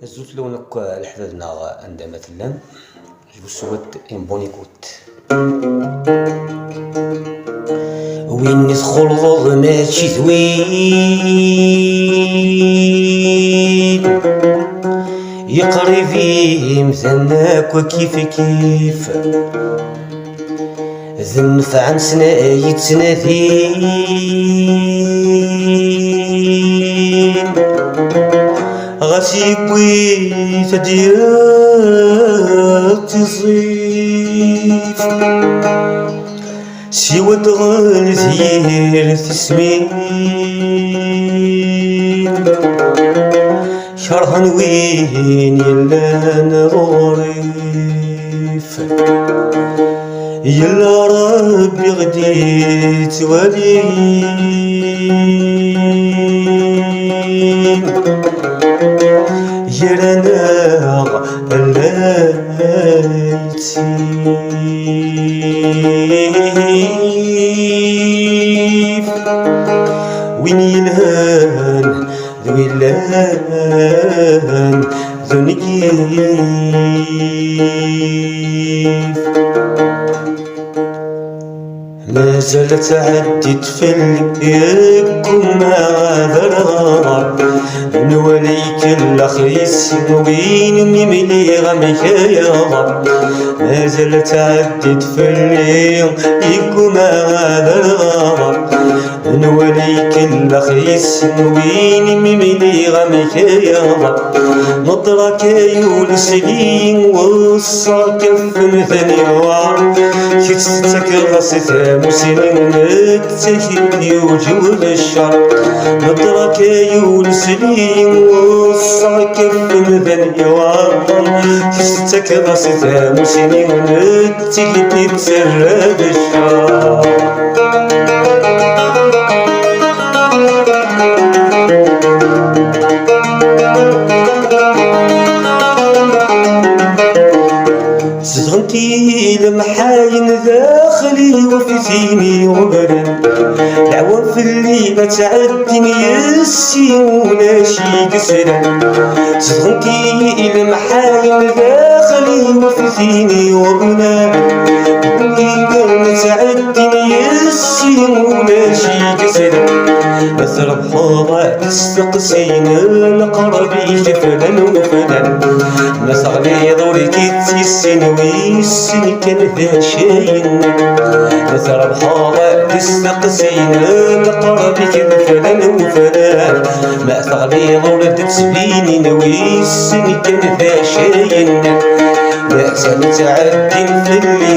الزوت لونك الحدادنا عندما تلام جو سويت ان بون ايكوت. وين يدخل ماشي زوين يقري فيه مثناك وكيف كيف ذنف عن سنايت سنتين غاسي بويت ديال تصيف سيوى تغل زير تسمين شرحن وين يلا نغريف يلا ربي غدي توالين يرانا الليتي وين يلهان ذوي اللهان ذو نكيف ما زالت عدت في اليكم مع ذرار من وليك الأخيس وين مملي غمكايا ما زالت عدت في اليكم مع ذرار من وليك الأخيس وين مملي غمكايا نطرك يولسلين وصا كف مثنيا كتستك غصتها مسلم نتسكني وجود الشر نطرك يولسلين وصا كف مثنيا كتستك غصتها مسلم نتسكني تسرد الشر صغنتي المحاين داخلي وفي ثيني وبرد العوام في الليل تعدني السين ولا شي قسرا صغنتي المحاين داخلي وفي ثيني وبرد الليل تعدني السين ولا شي قسرا مثل بحوضة تستقسين القربي جفلا وفلا مثغلي ضوري كتسين ويسن كان ذا شاين مثل بحوضة تستقسين القربي جفلا وفلا مثغلي ضوري تسبين ويسن كان ذا شاين يحسن تعدي في اللي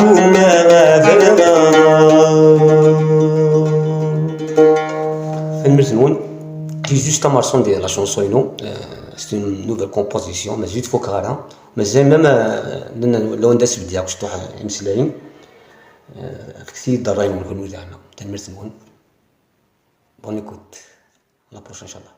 وما ذا المزنون qui est juste un morceau de la chanson c'est une nouvelle composition mais juste faut carrément mais même لو ندس بدي اكو شطوح مسلاين كثير ضراين ونقولوا زعما تاع المزنون بون ايكوت لا بروشين ان شاء الله.